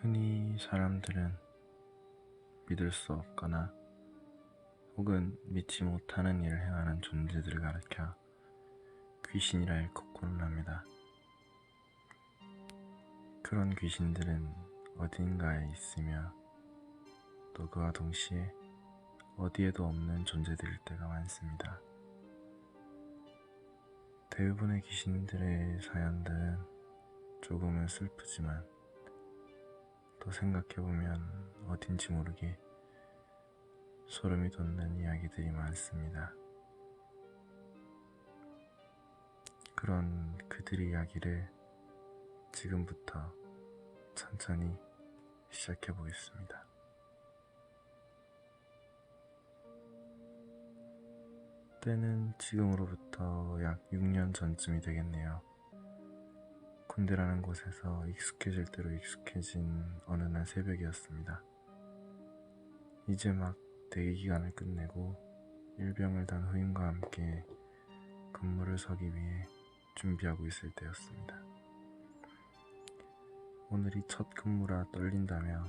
흔히 사람들은 믿을 수 없거나 혹은 믿지 못하는 일을 행하는 존재들을 가리켜 귀신이라 일컫고는 합니다. 그런 귀신들은 어딘가에 있으며 또 그와 동시에 어디에도 없는 존재들일 때가 많습니다. 대부분의 귀신들의 사연들은 조금은 슬프지만 또 생각해보면 어딘지 모르게 소름이 돋는 이야기들이 많습니다. 그런 그들의 이야기를 지금부터 천천히 시작해 보겠습니다. 때는 지금으로부터 약 6년 전쯤이 되겠네요. 군대라는 곳에서 익숙해질 대로 익숙해진 어느 날 새벽이었습니다. 이제 막 대기 기간을 끝내고 일병을 단 후임과 함께 근무를 서기 위해 준비하고 있을 때였습니다. 오늘이 첫 근무라 떨린다며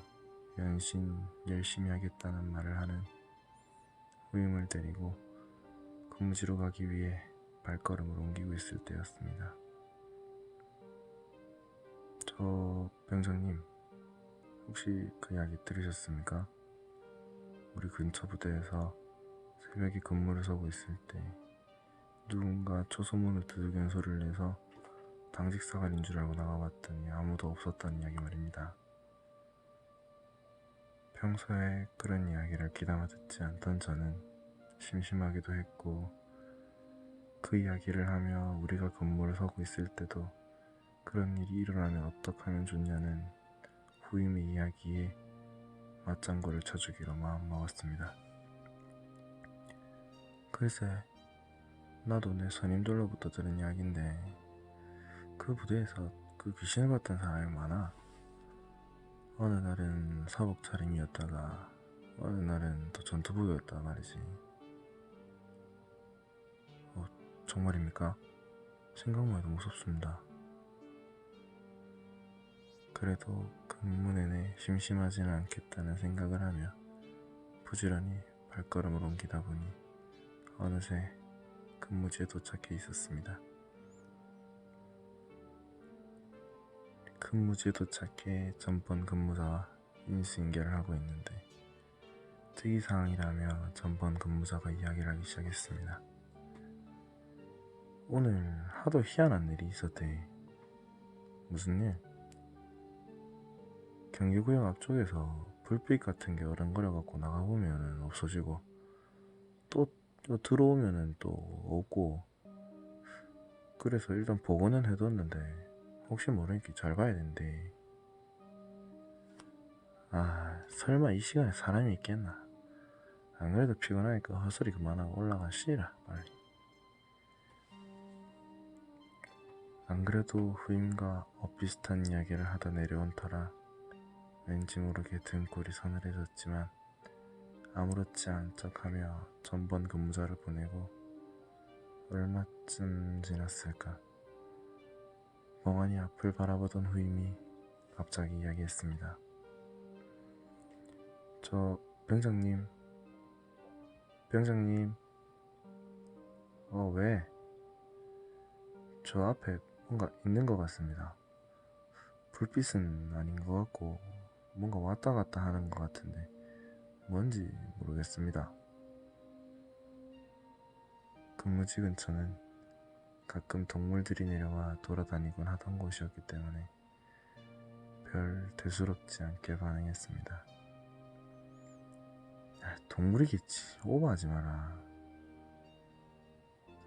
연신 열심히 하겠다는 말을 하는 후임을 데리고 근무지로 가기 위해 발걸음을 옮기고 있을 때였습니다. 저 병장님, 혹시 그 이야기 들으셨습니까? 우리 근처 부대에서 새벽에 근무를 서고 있을 때 누군가 초소문을 두들기는 소리를 내서 당직 사관인 줄 알고 나가봤더니 아무도 없었다는 이야기 말입니다. 평소에 그런 이야기를 귀담아 듣지 않던 저는 심심하기도 했고, 그 이야기를 하며 우리가 근무를 서고 있을 때도 그런 일이 일어나면 어떡하면 좋냐는 후임의 이야기에 맞장구를 쳐주기로 마음먹었습니다. 글쎄, 나도 내 선임들로부터 들은 이야기인데 그 부대에서 그 귀신을 봤던 사람이 많아. 어느 날은 사복 차림이었다가 어느 날은 또 전투복이었단 말이지. 정말입니까? 생각만 해도 무섭습니다. 그래도 근무 내내 심심하지는 않겠다는 생각을 하며 부지런히 발걸음을 옮기다 보니 어느새 근무지에 도착해 있었습니다. 근무지에 도착해 전번 근무자와 인수인계를 하고 있는데 특이사항이라며 전번 근무자가 이야기를 하기 시작했습니다. 오늘 하도 희한한 일이 있었대. 무슨 일? 경기구역 앞쪽에서 불빛 같은 게 어른거려갖고 나가보면 없어지고 또 들어오면 또 없고, 그래서 일단 복원은 해뒀는데 혹시 모르니까 잘 봐야 된대. 설마 이 시간에 사람이 있겠나? 안 그래도 피곤하니까 헛소리 그만하고 올라가 쉬라 빨리. 안 그래도 후임과 엇비슷한 이야기를 하다 내려온 터라 왠지 모르게 등골이 서늘해졌지만 아무렇지 않은 척하며 전번 근무자를 보내고 얼마쯤 지났을까? 멍하니 앞을 바라보던 후임이 갑자기 이야기했습니다. 저 병장님, 왜? 저 앞에 뭔가 있는 것 같습니다. 불빛은 아닌 것 같고 뭔가 왔다 갔다 하는 것 같은데 뭔지 모르겠습니다. 근무지 근처는 가끔 동물들이 내려와 돌아다니곤 하던 곳이었기 때문에 별 대수롭지 않게 반응했습니다. 동물이겠지, 오버하지 마라.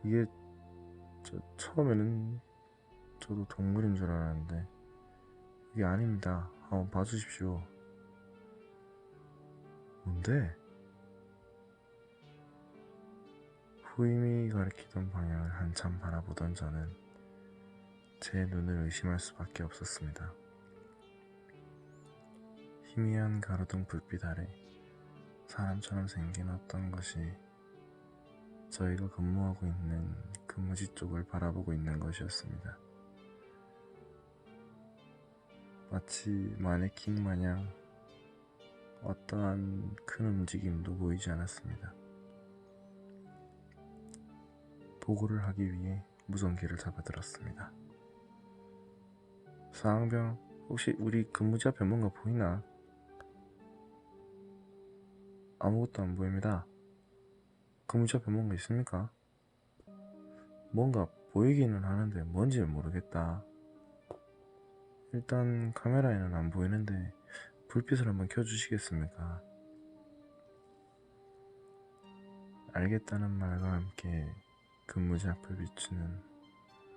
이게 처음에는 저도 동물인 줄 알았는데 이게 아닙니다. 한번 봐주십시오. 뭔데? 후임이 가리키던 방향을 한참 바라보던 저는 제 눈을 의심할 수밖에 없었습니다. 희미한 가로등 불빛 아래 사람처럼 생긴 어떤 것이 저희가 근무하고 있는 근무지 쪽을 바라보고 있는 것이었습니다. 마치 마네킹 마냥 어떠한 큰 움직임도 보이지 않았습니다. 보고를 하기 위해 무전기를 잡아들었습니다. 상병, 혹시 우리 근무지 앞에 뭔가 보이나? 아무것도 안 보입니다. 근무지 앞에 뭔가 있습니까? 뭔가 보이기는 하는데 뭔지 모르겠다. 일단 카메라에는 안 보이는데 불빛을 한번 켜주시겠습니까? 알겠다는 말과 함께 근무지 앞을 비추는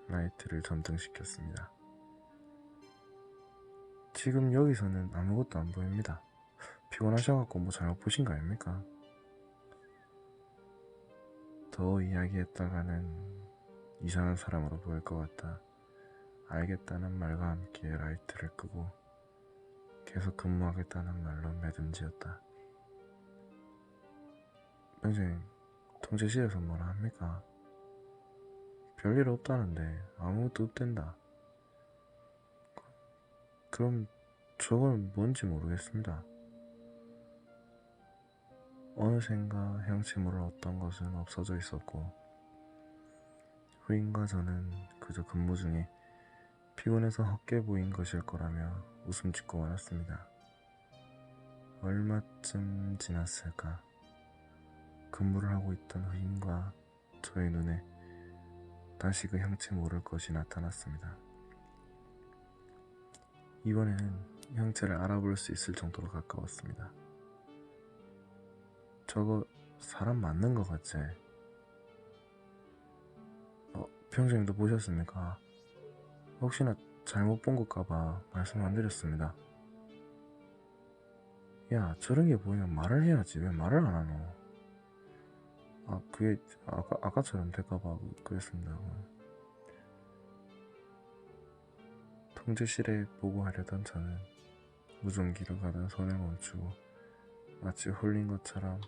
라이트를 점등시켰습니다. 지금 여기서는 아무것도 안 보입니다. 피곤하셔갖고 뭐 잘못 보신 거 아닙니까? 더 이야기했다가는 이상한 사람으로 보일 것 같다. 알겠다는 말과 함께 라이트를 끄고 계속 근무하겠다는 말로 매듭지었다. 병장님, 통제실에서 뭐라 합니까? 별일 없다는데 아무것도 없댄다. 그럼 저건 뭔지 모르겠습니다. 어느샌가 형체물을 얻던 것은 없어져 있었고 후임과 저는 그저 근무 중에 피곤해서 헛게 보인 것일 거라며 웃음 짓고 말았습니다. 얼마쯤 지났을까? 근무를 하고 있던 후임과 저의 눈에 다시 그 형체 모를 것이 나타났습니다. 이번에는 형체를 알아볼 수 있을 정도로 가까웠습니다. 저거 사람 맞는 것 같지? 병장님도 보셨습니까? 혹시나 잘못 본 것까봐 말씀 안 드렸습니다. 야, 저런 게 보이면 말을 해야지 왜 말을 안 하노? 그게 아까처럼 될까봐 그랬습니다. 통제실에 보고하려던 저는 무전기로 가던 손을 멈추고 마치 홀린 것처럼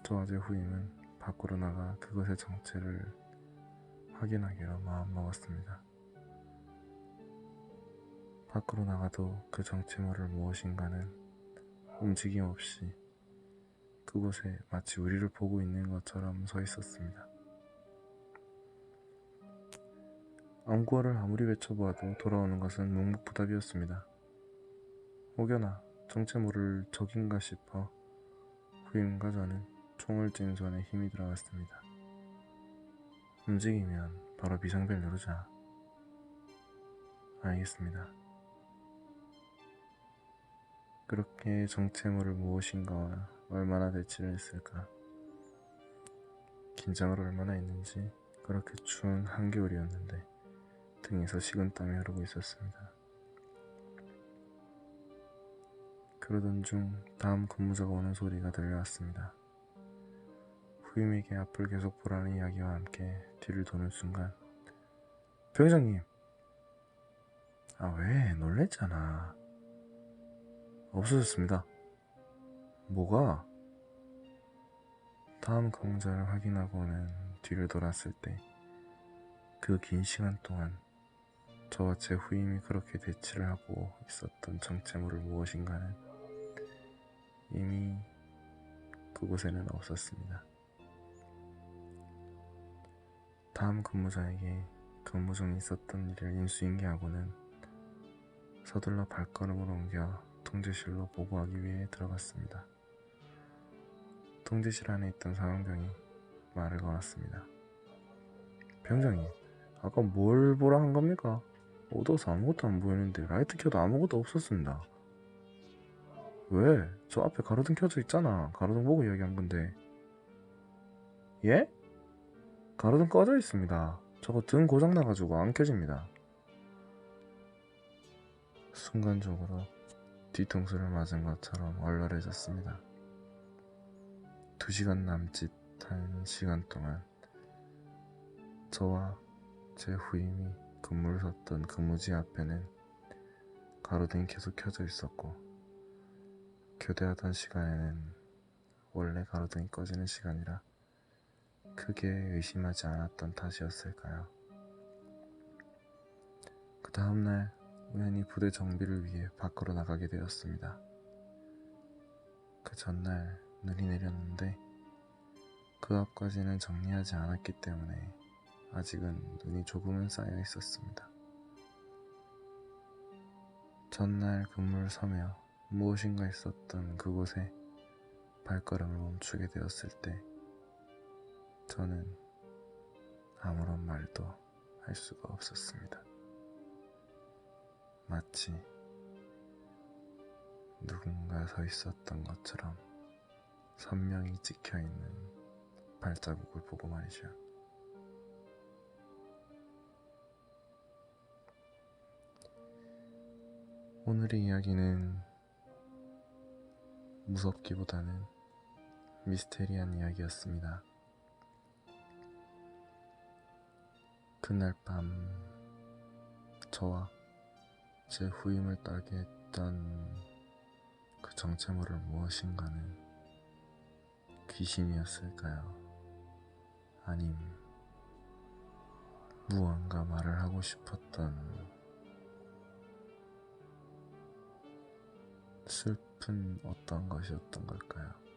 저와 제 후임은 밖으로 나가 그것의 정체를 확인하기로 마음먹었습니다. 밖으로 나가도 그 정체모를 무엇인가는 움직임 없이 그곳에 마치 우리를 보고 있는 것처럼 서 있었습니다. 암구어를 아무리 외쳐보아도 돌아오는 것은 묵묵부답이었습니다. 혹여나 정체모를 적인가 싶어 후임과 저는 총을 쥔 손에 힘이 들어갔습니다. 움직이면 바로 비상벨 누르자. 알겠습니다. 그렇게 정체모를 무엇인가와 얼마나 대치를 했을까. 긴장을 얼마나 했는지 그렇게 추운 한겨울이었는데 등에서 식은땀이 흐르고 있었습니다. 그러던 중 다음 근무자가 오는 소리가 들려왔습니다. 후임에게 앞을 계속 보라는 이야기와 함께 뒤를 도는 순간 병장님! 왜? 놀랬잖아. 없어졌습니다. 뭐가? 다음 근무자를 확인하고는 뒤를 돌았을 때 그 긴 시간 동안 저와 제 후임이 그렇게 대치를 하고 있었던 정체모를 무엇인가는 이미 그곳에는 없었습니다. 다음 근무자에게 근무 중에 있었던 일을 인수인계하고는 서둘러 발걸음을 옮겨 통제실로 보고하기 위해 들어갔습니다. 통제실 안에 있던 상황병이 말을 걸었습니다. 병장님, 아까 뭘 보라 한 겁니까? 어두워서 아무것도 안 보이는데 라이트 켜도 아무것도 없었습니다. 왜? 저 앞에 가로등 켜져 있잖아. 가로등 보고 이야기한 건데. 예? 가로등 꺼져 있습니다. 저거 등 고장 나가지고 안 켜집니다. 순간적으로 뒤통수를 맞은 것처럼 얼얼해졌습니다. 2시간 남짓 한 시간 동안 저와 제 후임이 근무를 섰던 근무지 앞에는 가로등이 계속 켜져 있었고 교대하던 시간에는 원래 가로등이 꺼지는 시간이라 크게 의심하지 않았던 탓이었을까요? 그 다음날 우연히 부대 정비를 위해 밖으로 나가게 되었습니다. 그 전날 눈이 내렸는데 그 앞까지는 정리하지 않았기 때문에 아직은 눈이 조금은 쌓여 있었습니다. 전날 근무를 서며 무엇인가 있었던 그곳에 발걸음을 멈추게 되었을 때 저는 아무런 말도 할 수가 없었습니다. 마치 누군가 서 있었던 것처럼 선명히 찍혀있는 발자국을 보고 말이죠. 오늘의 이야기는 무섭기보다는 미스테리한 이야기였습니다. 그날 밤 저와 제 후임을 떨게 했던 그 정체모를 무엇인가는 귀신이었을까요? 아님 무언가 말을 하고 싶었던 슬픈 어떤 것이었던 걸까요?